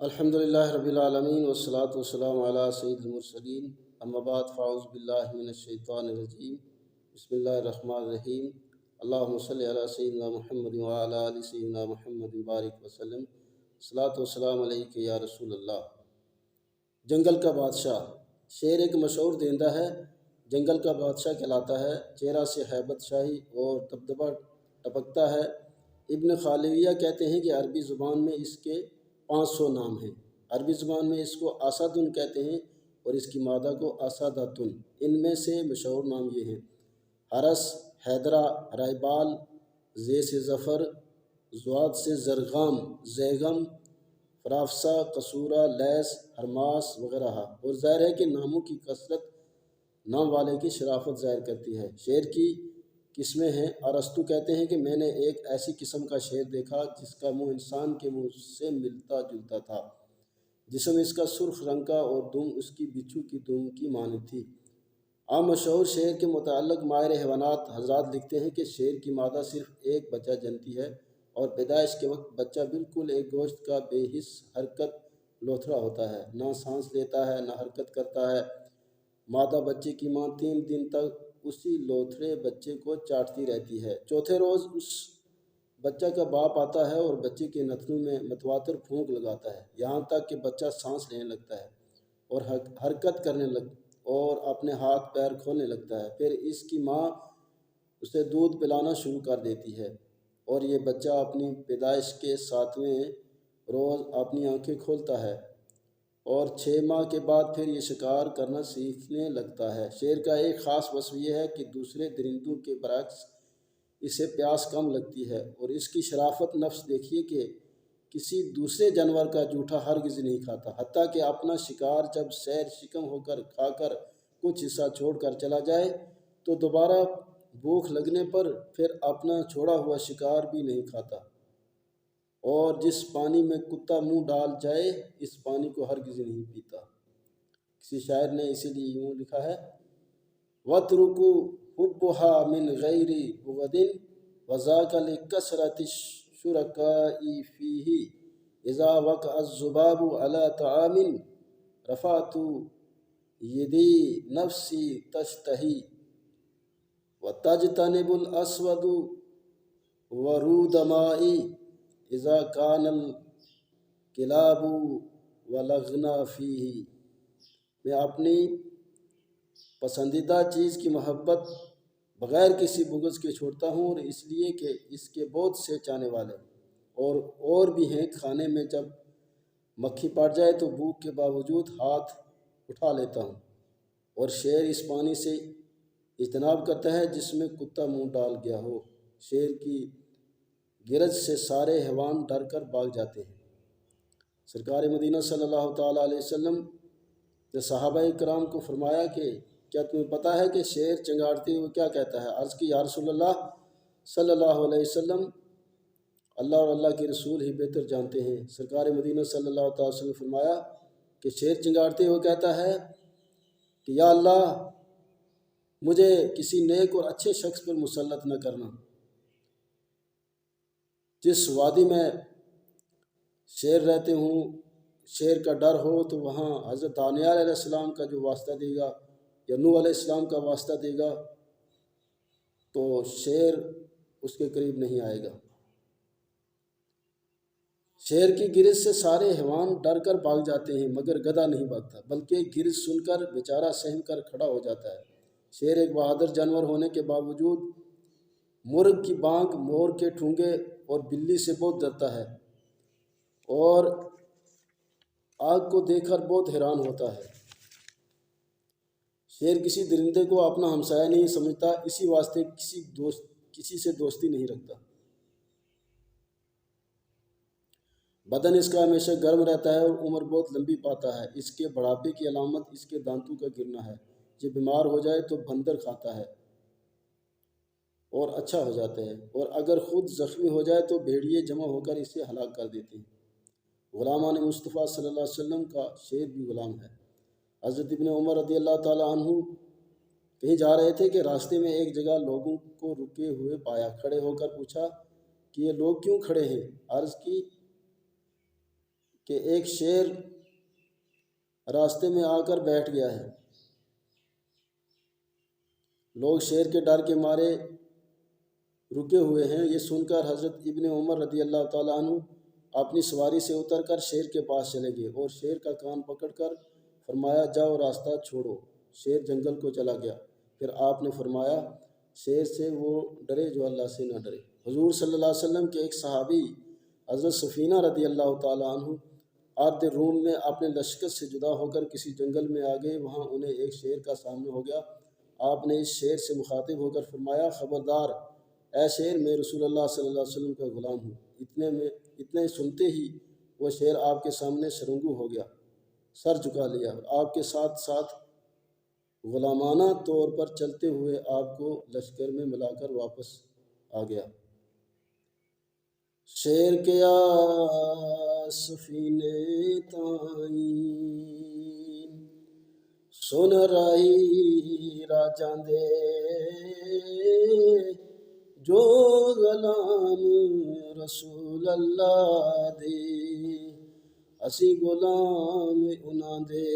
الحمدللہ رب العالمین والصلاة والسلام علی سید المرسلین اما بعد فاعوذ باللہ من الشیطان الرجیم بسم اللہ الرحمن الرحیم اللہم صلی علی سیدنا محمد وعلی آل سیدنا محمد بارک وسلم الصلاۃ والسلام علیک یا رسول اللہ۔ جنگل کا بادشاہ شعر ایک مشہور دیندہ ہے۔ جنگل کا بادشاہ کہلاتا ہے، چہرہ سے ہیبت شاہی اور دبدبہ ٹپکتا ہے۔ ابن خالویہ کہتے ہیں کہ عربی زبان میں اس کے 500 نام ہیں۔ عربی زبان میں اس کو اسدٌ کہتے ہیں اور اس کی مادہ کو اسدۃٌ۔ ان میں سے مشہور نام یہ ہیں: حرس، حیدرہ، رائبال، زے سے ظفر، زواد سے زرغام، زیغم، فرافسہ، قصورہ، لیس، ہرماس وغیرہ۔ اور ظاہر ہے کہ ناموں کی کثرت نام والے کی شرافت ظاہر کرتی ہے۔ شعر کی قسمیں ہیں۔ ارسطو کہتے ہیں کہ میں نے ایک ایسی قسم کا شعر دیکھا جس کا منہ انسان کے منہ سے ملتا جلتا تھا، جسم اس کا سرخ رنگ کا اور دم اس کی بچھو کی دم کی مانند تھی۔ عام مشہور شعر کے متعلق ماہر حیوانات حضرات لکھتے ہیں کہ شعر کی مادہ صرف ایک بچہ جنتی ہے اور پیدائش کے وقت بچہ بالکل ایک گوشت کا بے حس حرکت لوتھڑا ہوتا ہے، نہ سانس لیتا ہے نہ حرکت کرتا ہے۔ مادہ بچے کی ماں 3 دن تک اسی لوتھڑے بچے کو چاٹتی رہتی ہے۔ چوتھے روز اس بچہ کا باپ آتا ہے اور بچے کے نتنوں میں متواتر پھونک لگاتا ہے، یہاں تک کہ بچہ سانس لینے لگتا ہے اور حرکت کرنے اور اپنے ہاتھ پیر کھولنے لگتا ہے۔ پھر اس کی ماں اسے دودھ پلانا شروع کر دیتی ہے اور یہ بچہ اپنی پیدائش کے 7ویں روز اپنی آنکھیں کھولتا ہے اور 6 ماہ کے بعد پھر یہ شکار کرنا سیکھنے لگتا ہے۔ شعر کا ایک خاص وصف یہ ہے کہ دوسرے درندوں کے برعکس اسے پیاس کم لگتی ہے، اور اس کی شرافت نفس دیکھیے کہ کسی دوسرے جانور کا جوٹھا ہرگز نہیں کھاتا، حتیٰ کہ اپنا شکار جب سیر شکم ہو کر کھا کر کچھ حصہ چھوڑ کر چلا جائے تو دوبارہ بھوک لگنے پر پھر اپنا چھوڑا ہوا شکار بھی نہیں کھاتا، اور جس پانی میں کتا منہ ڈال جائے اس پانی کو ہرگز نہیں پیتا۔ کسی شاعر نے اسی لیے یوں لکھا ہے: وَاتْرُكُوا حُبَّهَا مِنْ غَيْرِ بُغْضٍ وَذَاكَ لِكَثْرَةِ الشُّرَكَاءِ فِيهِ إِذَا وَقَعَ الذُّبَابُ عَلَى طَعَامٍ رَفَعْتُ يَدِي نَفْسِي تَشْتَهِي وَتَجْتَنِبُ الْأَسْوَدُ وَرُودَ مَائِي إِذَا كَانَ الْكِلَابُ وَلَغْنَا فِيهِ۔ میں اپنی پسندیدہ چیز کی محبت بغیر کسی بغض کے چھوڑتا ہوں، اور اس لیے کہ اس کے بہت سے چاہنے والے اور بھی ہیں۔ کھانے میں جب مکھی پڑ جائے تو بھوک کے باوجود ہاتھ اٹھا لیتا ہوں، اور شعر اس پانی سے اجتناب کرتا ہے جس میں کتا منہ ڈال گیا ہو۔ شعر کی گرج سے سارے حیوان ڈر کر بھاگ جاتے ہیں۔ سرکار مدینہ صلی اللہ تعالیٰ علیہ وسلم نے صحابہ کرام کو فرمایا کہ کیا تمہیں پتہ ہے کہ شعر چنگاڑتے ہوئے کیا کہتا ہے؟ عرض کی یا رسول اللہ صلی اللہ علیہ وسلم، اللہ اور اللہ کے رسول ہی بہتر جانتے ہیں۔ سرکار مدینہ صلی اللہ تعالیٰ وسلم نے فرمایا کہ شعر چنگاڑتے ہوئے کہتا ہے کہ یا اللہ، مجھے کسی نیک اور اچھے شخص پر مسلط نہ کرنا۔ جس وادی میں شیر رہتے ہوں، شیر کا ڈر ہو، تو وہاں حضرت دانیال علیہ السلام کا جو واسطہ دے گا یا نوح علیہ السلام کا واسطہ دے گا تو شیر اس کے قریب نہیں آئے گا۔ شیر کی گرج سے سارے حیوان ڈر کر بھاگ جاتے ہیں، مگر گدھا نہیں بھاگتا، بلکہ گرج سن کر بیچارہ سہم کر کھڑا ہو جاتا ہے۔ شیر ایک بہادر جانور ہونے کے باوجود مرغ کی بانگ، مور کے ٹھونگے اور بلی سے بہت ڈرتا ہے، اور آگ کو دیکھ کر بہت حیران ہوتا ہے۔ شیر کسی درندے کو اپنا ہمسایہ نہیں سمجھتا، اسی واسطے کسی سے دوستی نہیں رکھتا۔ بدن اس کا ہمیشہ گرم رہتا ہے اور عمر بہت لمبی پاتا ہے۔ اس کے بڑھاپے کی علامت اس کے دانتوں کا گرنا ہے۔ یہ بیمار ہو جائے تو بندر کھاتا ہے اور اچھا ہو جاتا ہے، اور اگر خود زخمی ہو جائے تو بھیڑیے جمع ہو کر اسے ہلاک کر دیتے ہیں۔ غلامان مصطفیٰ صلی اللہ علیہ وسلم کا شعر بھی غلام ہے۔ حضرت ابن عمر رضی اللہ تعالیٰ عنہ کہیں جا رہے تھے کہ راستے میں ایک جگہ لوگوں کو رکے ہوئے پایا۔ کھڑے ہو کر پوچھا کہ یہ لوگ کیوں کھڑے ہیں؟ عرض کی کہ ایک شیر راستے میں آ کر بیٹھ گیا ہے۔ لوگ شیر کے ڈر کے مارے رکے ہوئے ہیں۔ یہ سن کر حضرت ابن عمر رضی اللہ تعالیٰ عنہ اپنی سواری سے اتر کر شیر کے پاس چلے گئے اور شیر کا کان پکڑ کر فرمایا جاؤ راستہ چھوڑو۔ شیر جنگل کو چلا گیا۔ پھر آپ نے فرمایا شیر سے وہ ڈرے جو اللہ سے نہ ڈرے۔ حضور صلی اللہ علیہ وسلم کے ایک صحابی حضرت سفینہ رضی اللہ تعالیٰ عنہ ارض روم میں اپنے لشکر سے جدا ہو کر کسی جنگل میں آ گئے۔ وہاں انہیں ایک شیر کا سامنا ہو گیا۔ آپ نے اس شیر سے مخاطب ہو کر فرمایا خبردار اے شیر، میں رسول اللہ صلی اللہ علیہ وسلم کا غلام ہوں۔ اتنے سنتے ہی وہ شیر آپ کے سامنے شرنگو ہو گیا، سر جھکا لیا اور آپ کے ساتھ ساتھ غلامانہ طور پر چلتے ہوئے آپ کو لشکر میں ملا کر واپس آ گیا۔ شیر کیا سفینے تائیں سن رائی راجاں دے جو غلام رسول اللہ دے اسی غلام انہاں دے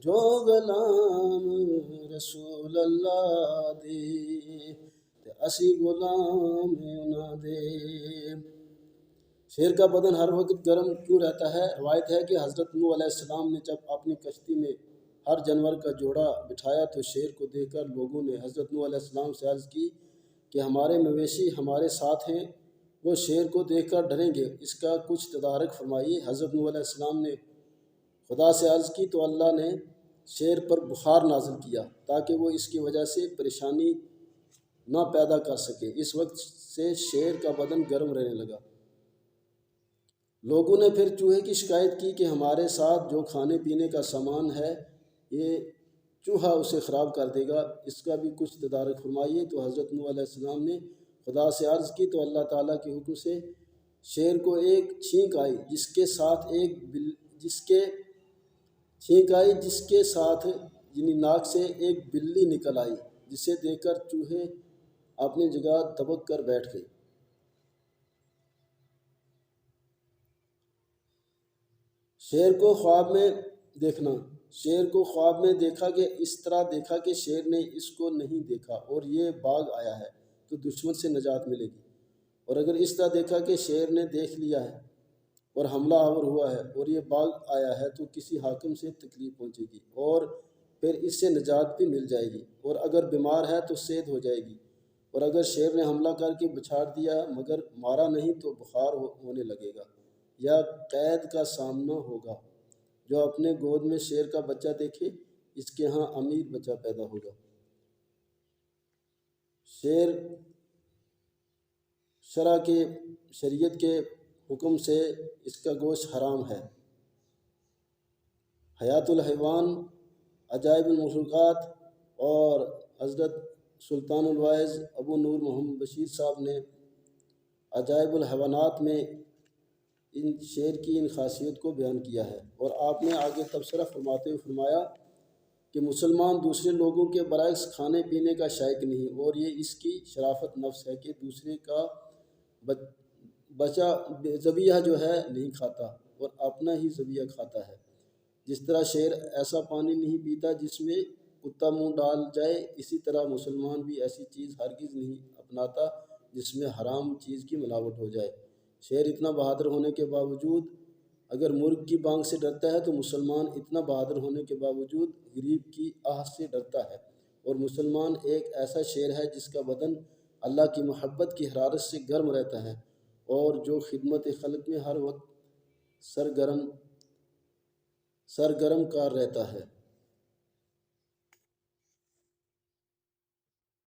جو غلام رسول اللہ دے تے اسی غلام انہاں دے۔ شیر کا بدن ہر وقت گرم کیوں رہتا ہے؟ روایت ہے کہ حضرت نوح علیہ السلام نے جب اپنی کشتی میں ہر جانور کا جوڑا بٹھایا تو شیر کو دیکھ کر لوگوں نے حضرت نوح علیہ السلام سے عرض کی کہ ہمارے مویشی ہمارے ساتھ ہیں، وہ شیر کو دیکھ کر ڈریں گے، اس کا کچھ تدارک فرمائیے۔ حضرت نوح علیہ السلام نے خدا سے عرض کی تو اللہ نے شیر پر بخار نازل کیا تاکہ وہ اس کی وجہ سے پریشانی نہ پیدا کر سکے۔ اس وقت سے شیر کا بدن گرم رہنے لگا۔ لوگوں نے پھر چوہے کی شکایت کی کہ ہمارے ساتھ جو کھانے پینے کا سامان ہے یہ چوہا اسے خراب کر دے گا، اس کا بھی کچھ تدارک فرمائیے۔ تو حضرت نوح علیہ السلام نے خدا سے عرض کی تو اللہ تعالیٰ کے حکم سے شیر کو ایک چھینک آئی جس کے ساتھ یعنی ناک سے ایک بلی نکل آئی، جسے دیکھ کر چوہے اپنی جگہ دبک کر بیٹھ گئے۔ شیر کو خواب میں دیکھنا۔ شیر کو خواب میں دیکھا کہ اس طرح دیکھا کہ شیر نے اس کو نہیں دیکھا اور یہ بھاگ آیا ہے تو دشمن سے نجات ملے گی، اور اگر اس طرح دیکھا کہ شیر نے دیکھ لیا ہے اور حملہ آور ہوا ہے اور یہ بھاگ آیا ہے تو کسی حاکم سے تکلیف پہنچے گی اور پھر اس سے نجات بھی مل جائے گی، اور اگر بیمار ہے تو صحت ہو جائے گی، اور اگر شیر نے حملہ کر کے بچھاڑ دیا مگر مارا نہیں تو بخار ہونے لگے گا یا قید کا سامنا ہوگا۔ جو اپنے گود میں شیر کا بچہ دیکھے اس کے ہاں امیر بچہ پیدا ہوگا۔ شیر شریعت کے حکم سے اس کا گوشت حرام ہے۔ حیات الحیوان، عجائب المخلوقات اور حضرت سلطان الواعظ ابو نور محمد بشیر صاحب نے عجائب الحیوانات میں ان شیر کی ان خاصیت کو بیان کیا ہے، اور آپ نے آگے تبصرہ فرماتے ہوئے فرمایا کہ مسلمان دوسرے لوگوں کے برعکس کھانے پینے کا شائق نہیں، اور یہ اس کی شرافت نفس ہے کہ دوسرے کا بچہ ذبیحہ جو ہے نہیں کھاتا اور اپنا ہی ذبیحہ کھاتا ہے۔ جس طرح شیر ایسا پانی نہیں پیتا جس میں کتا منہ ڈال جائے، اسی طرح مسلمان بھی ایسی چیز ہرگز نہیں اپناتا جس میں حرام چیز کی ملاوٹ ہو جائے۔ شیر اتنا بہادر ہونے کے باوجود اگر مرغ کی بانگ سے ڈرتا ہے تو مسلمان اتنا بہادر ہونے کے باوجود غریب کی آہ سے ڈرتا ہے، اور مسلمان ایک ایسا شیر ہے جس کا بدن اللہ کی محبت کی حرارت سے گرم رہتا ہے اور جو خدمت خلق میں ہر وقت سرگرم کار رہتا ہے۔